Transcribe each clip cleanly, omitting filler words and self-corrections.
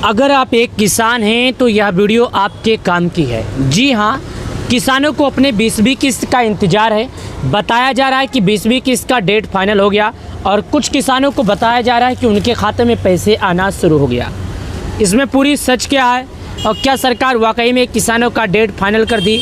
अगर आप एक किसान हैं तो यह वीडियो आपके काम की है। जी हाँ, किसानों को अपने 20वीं किस्त का इंतज़ार है। बताया जा रहा है कि 20वीं किस्त का डेट फाइनल हो गया और कुछ किसानों को बताया जा रहा है कि उनके खाते में पैसे आना शुरू हो गया। इसमें पूरी सच क्या है और क्या सरकार वाकई में किसानों का डेट फाइनल कर दी?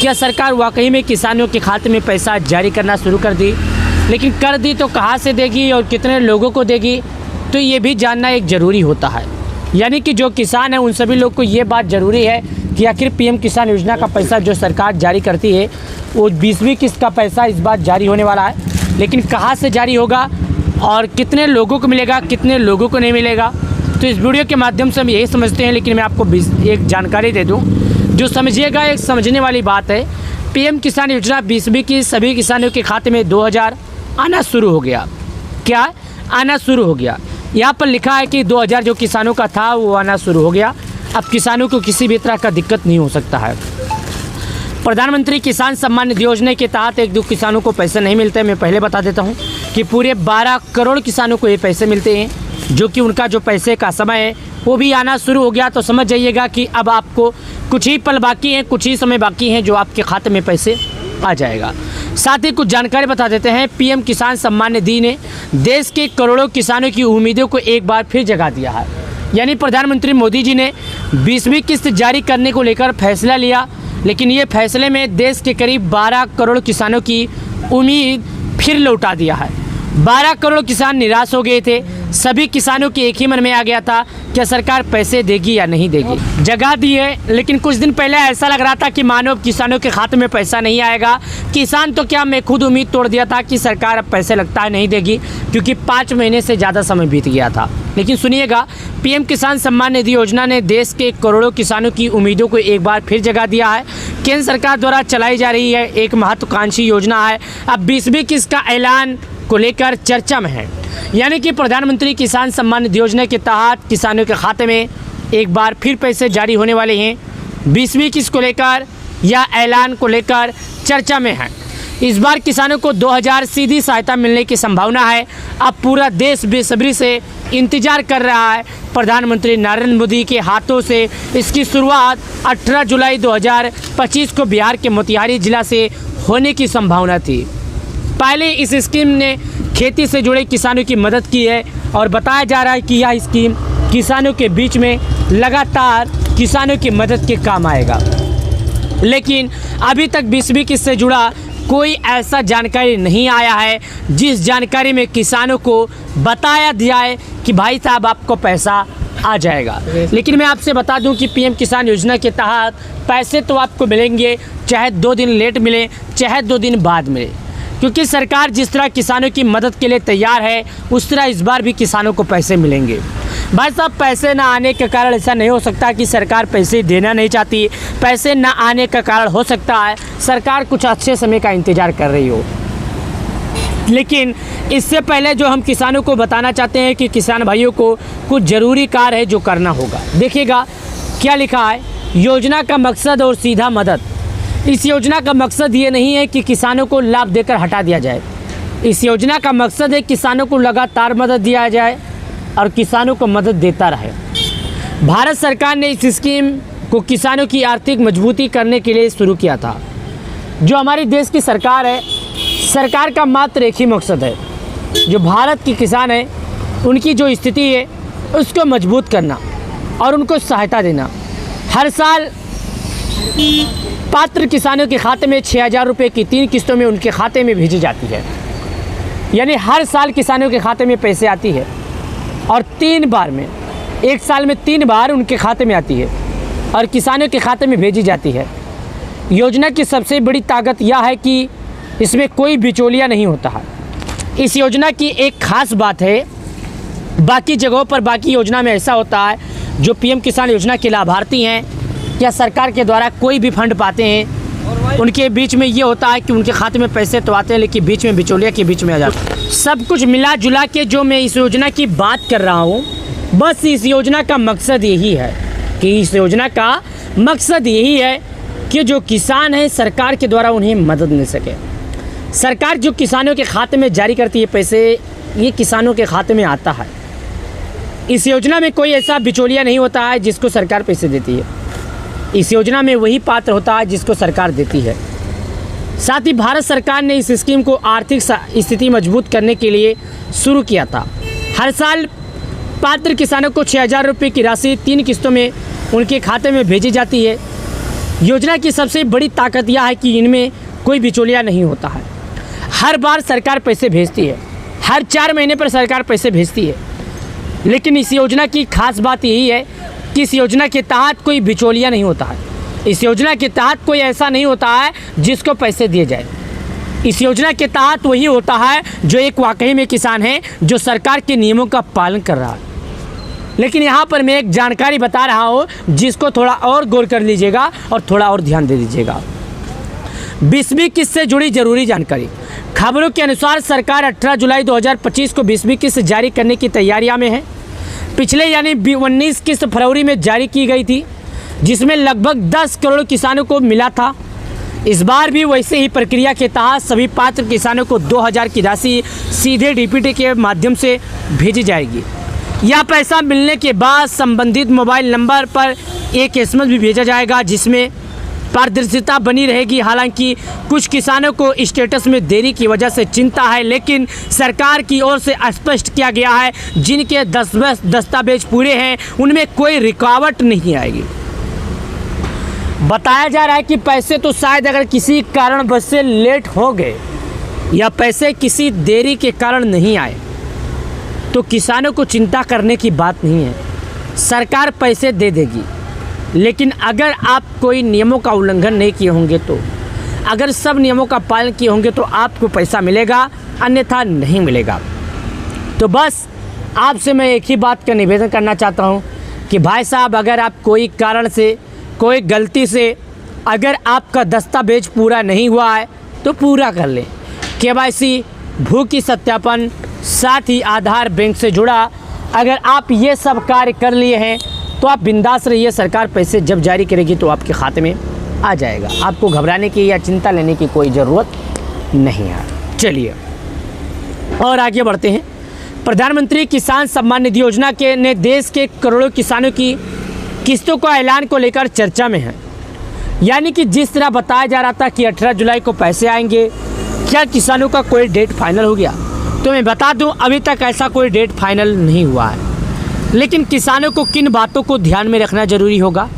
क्या सरकार वाकई में किसानों के खाते में पैसा जारी करना शुरू कर दी? लेकिन कर दी तो कहाँ से देगी और कितने लोगों को देगी, तो ये भी जानना एक ज़रूरी होता है। यानी कि जो किसान है उन सभी लोग को ये बात ज़रूरी है कि आखिर पीएम किसान योजना का पैसा जो सरकार जारी करती है वो 20वीं किस्त का पैसा इस बार जारी होने वाला है। लेकिन कहाँ से जारी होगा और कितने लोगों को मिलेगा, कितने लोगों को नहीं मिलेगा, तो इस वीडियो के माध्यम से हम यही समझते हैं। लेकिन मैं आपको एक जानकारी दे दूँ जो समझिएगा, एक समझने वाली बात है। पीएम किसान योजना 20वीं की सभी किसानों के खाते में 2000 आना शुरू हो गया। क्या आना शुरू हो गया? यहाँ पर लिखा है कि 2000 जो किसानों का था वो आना शुरू हो गया। अब किसानों को किसी भी तरह का दिक्कत नहीं हो सकता है। प्रधानमंत्री किसान सम्मान निधि योजना के तहत एक दो किसानों को पैसे नहीं मिलते। मैं पहले बता देता हूँ कि पूरे 12 करोड़ किसानों को ये पैसे मिलते हैं, जो कि उनका जो पैसे का समय है वो भी आना शुरू हो गया। तो समझ जाइएगा कि अब आपको कुछ ही पल बाकी हैं, कुछ ही समय बाकी हैं जो आपके खाते में पैसे आ जाएगा। साथ ही कुछ जानकारी बता देते हैं। पीएम किसान सम्मान निधि ने देश के करोड़ों किसानों की उम्मीदों को एक बार फिर जगा दिया है। यानी प्रधानमंत्री मोदी जी ने 20वीं किस्त जारी करने को लेकर फैसला लिया, लेकिन ये फैसले में देश के करीब 12 करोड़ किसानों की उम्मीद फिर लौटा दिया है। 12 करोड़ किसान निराश हो गए थे। सभी किसानों के एक ही मन में आ गया था, क्या सरकार पैसे देगी या नहीं देगी। जगह दी है, लेकिन कुछ दिन पहले ऐसा लग रहा था कि मानो किसानों के खाते में पैसा नहीं आएगा। किसान तो क्या, मैं खुद उम्मीद तोड़ दिया था कि सरकार अब पैसे लगता है नहीं देगी, क्योंकि 5 महीने से ज़्यादा समय बीत गया था। लेकिन सुनिएगा, पीएम किसान सम्मान निधि योजना ने देश के करोड़ों किसानों की उम्मीदों को एक बार फिर जगा दिया है। केंद्र सरकार द्वारा चलाई जा रही है एक महत्वाकांक्षी योजना है। अब 20वीं किस्त का ऐलान को लेकर चर्चा में है। यानी कि प्रधानमंत्री किसान सम्मान निधि योजना के तहत किसानों के खाते में एक बार फिर पैसे जारी होने वाले हैं। 20वीं किस्त को लेकर या ऐलान को लेकर चर्चा में है। इस बार किसानों को 2000 सीधी सहायता मिलने की संभावना है। अब पूरा देश बेसब्री से इंतजार कर रहा है। प्रधानमंत्री नरेंद्र मोदी के हाथों से इसकी शुरुआत 18 जुलाई 2025 को बिहार के मोतिहारी जिला से होने की संभावना थी। पहले इस स्कीम ने खेती से जुड़े किसानों की मदद की है और बताया जा रहा है कि यह स्कीम किसानों के बीच में लगातार किसानों की मदद के काम आएगा। लेकिन अभी तक 20वीं किस्त से जुड़ा कोई ऐसा जानकारी नहीं आया है जिस जानकारी में किसानों को बताया जाए कि भाई साहब आपको पैसा आ जाएगा। लेकिन मैं आपसे बता दूं कि पीएम किसान योजना के तहत पैसे तो आपको मिलेंगे, चाहे 2 दिन लेट मिले, चाहे 2 दिन बाद मिले, क्योंकि सरकार जिस तरह किसानों की मदद के लिए तैयार है उस तरह इस बार भी किसानों को पैसे मिलेंगे। भाई साहब, पैसे ना आने के कारण ऐसा नहीं हो सकता कि सरकार पैसे देना नहीं चाहती। पैसे ना आने का कारण हो सकता है सरकार कुछ अच्छे समय का इंतज़ार कर रही हो। लेकिन इससे पहले जो हम किसानों को बताना चाहते हैं कि किसान भाइयों को कुछ ज़रूरी कार्य है जो करना होगा। देखिएगा क्या लिखा है, योजना का मकसद और सीधा मदद। इस योजना का मकसद ये नहीं है कि किसानों को लाभ देकर हटा दिया जाए। इस योजना का मकसद है किसानों को लगातार मदद दिया जाए और किसानों को मदद देता रहे। भारत सरकार ने इस स्कीम को किसानों की आर्थिक मजबूती करने के लिए शुरू किया था। जो हमारी देश की सरकार है, सरकार का मात्र एक ही मकसद है, जो भारत के किसान हैं उनकी जो स्थिति है उसको मजबूत करना और उनको सहायता देना। हर साल पात्र किसानों के खाते में 6000 रुपये की 3 किस्तों में उनके खाते में भेजी जाती है। यानी हर साल किसानों के खाते में पैसे आती है और 3 बार में, एक साल में 3 बार उनके खाते में आती है और किसानों के खाते में भेजी जाती है। योजना की सबसे बड़ी ताकत यह है कि इसमें कोई बिचौलिया नहीं होता है। इस योजना की एक ख़ास बात है, बाकी जगहों पर बाकी योजना में ऐसा होता है, जो पीएम किसान योजना के लाभार्थी हैं या सरकार के द्वारा कोई भी फंड पाते हैं उनके बीच में ये होता है कि उनके खाते में पैसे तो आते हैं लेकिन बीच में बिचौलिया के बीच में आ जाते हैं। सब कुछ मिला जुला के जो मैं इस योजना की बात कर रहा हूँ, बस इस योजना का मकसद यही है कि इस योजना का मकसद यही है कि जो किसान हैं सरकार के द्वारा उन्हें मदद मिल सके। सरकार जो किसानों के खाते में जारी करती है पैसे, ये किसानों के खाते में आता है। इस योजना में कोई ऐसा बिचौलिया नहीं होता है जिसको सरकार पैसे देती है। इस योजना में वही पात्र होता है जिसको सरकार देती है। साथ ही भारत सरकार ने इस स्कीम को आर्थिक स्थिति मजबूत करने के लिए शुरू किया था। हर साल पात्र किसानों को 6,000 रुपये की राशि 3 किस्तों में उनके खाते में भेजी जाती है। योजना की सबसे बड़ी ताकत यह है कि इनमें कोई बिचौलिया नहीं होता है। हर बार सरकार पैसे भेजती है, हर 4 महीने पर सरकार पैसे भेजती है। लेकिन इस योजना की खास बात यही है कि इस योजना के तहत कोई बिचौलिया नहीं होता है। इस योजना के तहत कोई ऐसा नहीं होता है जिसको पैसे दिए जाए। इस योजना के तहत वही होता है जो एक वाकई में किसान है, जो सरकार के नियमों का पालन कर रहा है। लेकिन यहाँ पर मैं एक जानकारी बता रहा हूँ जिसको थोड़ा और गौर कर लीजिएगा और थोड़ा और ध्यान दे दीजिएगा। 20वीं किस्त से जुड़ी जरूरी जानकारी। खबरों के अनुसार सरकार 18 जुलाई 2025 को 20वीं किस्त जारी करने की तैयारियां में है। पिछले यानी 19 किस्त फरवरी में जारी की गई थी, जिसमें लगभग 10 करोड़ किसानों को मिला था। इस बार भी वैसे ही प्रक्रिया के तहत सभी पात्र किसानों को 2,000 की राशि सीधे डीपीटी के माध्यम से भेजी जाएगी। यह पैसा मिलने के बाद संबंधित मोबाइल नंबर पर एक SMS भी भेजा जाएगा, जिसमें पारदर्शिता बनी रहेगी। हालांकि कुछ किसानों को स्टेटस में देरी की वजह से चिंता है, लेकिन सरकार की ओर से स्पष्ट किया गया है जिनके दस्तावेज पूरे हैं उनमें कोई रुकावट नहीं आएगी। बताया जा रहा है कि पैसे तो शायद अगर किसी कारणवश से लेट हो गए या पैसे किसी देरी के कारण नहीं आए तो किसानों को चिंता करने की बात नहीं है, सरकार पैसे दे देगी। लेकिन अगर आप कोई नियमों का उल्लंघन नहीं किए होंगे, तो अगर सब नियमों का पालन किए होंगे तो आपको पैसा मिलेगा, अन्यथा नहीं मिलेगा। तो बस आपसे मैं एक ही बात का निवेदन करना चाहता हूं कि भाई साहब, अगर आप कोई कारण से, कोई गलती से अगर आपका दस्तावेज पूरा नहीं हुआ है तो पूरा कर लें। KYC, भू की सत्यापन, साथ ही आधार, बैंक से जुड़ा, अगर आप ये सब कार्य कर लिए हैं तो आप बिंदास रहिए। सरकार पैसे जब जारी करेगी तो आपके खाते में आ जाएगा। आपको घबराने की या चिंता लेने की कोई ज़रूरत नहीं है। चलिए और आगे बढ़ते हैं। प्रधानमंत्री किसान सम्मान निधि योजना के ने देश के करोड़ों किसानों की किस्तों का ऐलान को लेकर चर्चा में है। यानी कि जिस तरह बताया जा रहा था कि 18 जुलाई को पैसे आएंगे, क्या किसानों का कोई डेट फाइनल हो गया? तो मैं बता दूं, अभी तक ऐसा कोई डेट फाइनल नहीं हुआ है। लेकिन किसानों को किन बातों को ध्यान में रखना जरूरी होगा?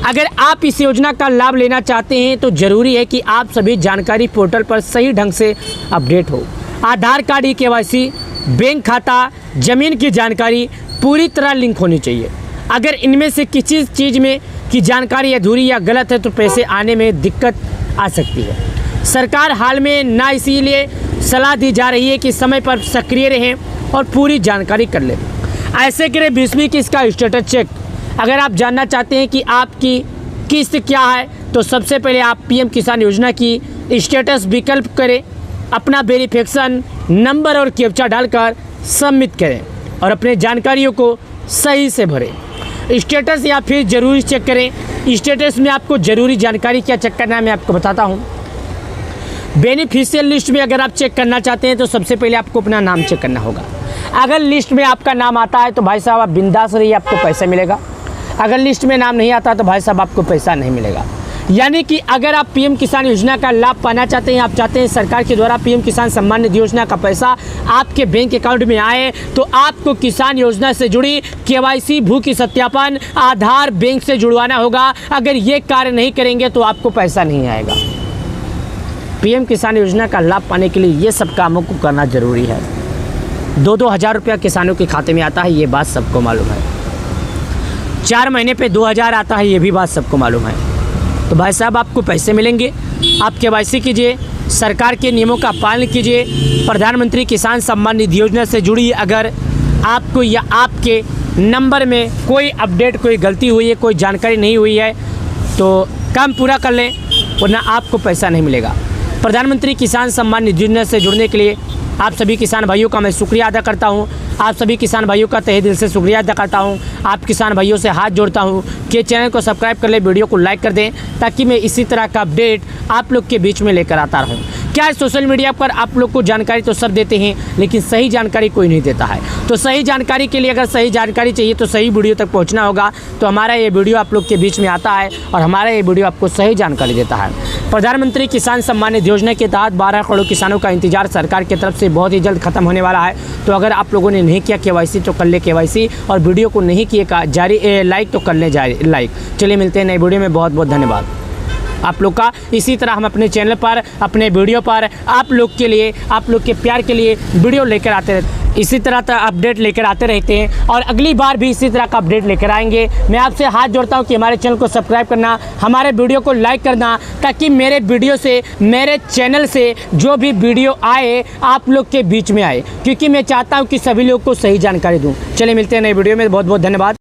अगर आप इस योजना का लाभ लेना चाहते हैं तो ज़रूरी है कि आप सभी जानकारी पोर्टल पर सही ढंग से अपडेट हो। आधार कार्ड, KYC, बैंक खाता, ज़मीन की जानकारी पूरी तरह लिंक होनी चाहिए। अगर इनमें से किसी चीज़ में की जानकारी अधूरी या गलत है तो पैसे आने में दिक्कत आ सकती है। सरकार हाल में ना इसीलिए सलाह दी जा रही है कि समय पर सक्रिय रहें और पूरी जानकारी कर लें। ऐसे करें 20वीं किस्त का स्टेटस चेक। अगर आप जानना चाहते हैं कि आपकी किस्त क्या है तो सबसे पहले आप PM किसान योजना की स्टेटस विकल्प करें, अपना वेरिफिकेशन नंबर और कैप्चा डालकर सबमिट करें और अपने जानकारियों को सही से भरें। स्टेटस या फिर ज़रूरी चेक करें। स्टेटस में आपको ज़रूरी जानकारी क्या चेक करना है मैं आपको बताता हूँ। बेनिफिशियल लिस्ट में अगर आप चेक करना चाहते हैं तो सबसे पहले आपको अपना नाम चेक करना होगा। अगर लिस्ट में आपका नाम आता है तो भाई साहब आप बिंदास रहिए, आपको पैसा मिलेगा। अगर लिस्ट में नाम नहीं आता तो भाई साहब आपको पैसा नहीं मिलेगा। यानी कि अगर आप PM किसान योजना का लाभ पाना चाहते हैं, आप चाहते हैं सरकार के द्वारा PM किसान सम्मान निधि योजना का पैसा आपके बैंक अकाउंट में आए, तो आपको किसान योजना से जुड़ी KYC, भू की सत्यापन, आधार, बैंक से जुड़वाना होगा। अगर ये कार्य नहीं करेंगे तो आपको पैसा नहीं आएगा। PM किसान योजना का लाभ पाने के लिए ये सब कामों को करना ज़रूरी है। 2-2 हज़ार रुपया किसानों के खाते में आता है, ये बात सबको मालूम है। 4 महीने पे 2,000 आता है, ये भी बात सबको मालूम है। तो भाई साहब आपको पैसे मिलेंगे। आप KYC कीजिए, सरकार के नियमों का पालन कीजिए। प्रधानमंत्री किसान सम्मान निधि योजना से जुड़ी अगर आपको या आपके नंबर में कोई अपडेट, कोई गलती हुई है, कोई जानकारी नहीं हुई है तो काम पूरा कर लें, वरना आपको पैसा नहीं मिलेगा। प्रधानमंत्री किसान सम्मान निधि योजना से जुड़ने के लिए आप सभी किसान भाइयों का मैं शुक्रिया अदा करता हूं। आप सभी किसान भाइयों का तहे दिल से शुक्रिया अदा करता हूं। आप किसान भाइयों से हाथ जोड़ता हूं कि चैनल को सब्सक्राइब कर ले, वीडियो को लाइक कर दें, ताकि मैं इसी तरह का अपडेट आप लोग के बीच में लेकर आता रहूं। क्या है, सोशल मीडिया पर आप लोग को जानकारी तो सब देते हैं, लेकिन सही जानकारी कोई नहीं देता है। तो सही जानकारी के लिए अगर सही जानकारी चाहिए तो सही वीडियो तक पहुंचना होगा। तो हमारा ये वीडियो आप लोग के बीच में आता है और हमारा ये वीडियो आपको सही जानकारी देता है। प्रधानमंत्री किसान सम्मान निधि योजना के तहत 12 करोड़ किसानों का इंतजार सरकार की तरफ से बहुत ही जल्द खत्म होने वाला है। तो अगर आप लोगों ने नहीं किया KYC तो कर ले KYC, और वीडियो को नहीं किए जारी लाइक तो कर ले जारी लाइक। चलिए मिलते हैं नई वीडियो में, बहुत बहुत धन्यवाद आप लोग का। इसी तरह हम अपने चैनल पर, अपने वीडियो पर आप लोग के लिए, आप लोग के प्यार के लिए वीडियो लेकर आते रहते, इसी तरह का अपडेट लेकर आते रहते हैं और अगली बार भी इसी तरह का अपडेट लेकर आएंगे। मैं आपसे हाथ जोड़ता हूं कि हमारे चैनल को सब्सक्राइब करना, हमारे वीडियो को लाइक करना, ताकि मेरे वीडियो से, मेरे चैनल से जो भी वीडियो आए आप लोग के बीच में आए, क्योंकि मैं चाहता हूं कि सभी लोग को सही जानकारी दूं। चलिए मिलते हैं नई वीडियो में, बहुत बहुत धन्यवाद।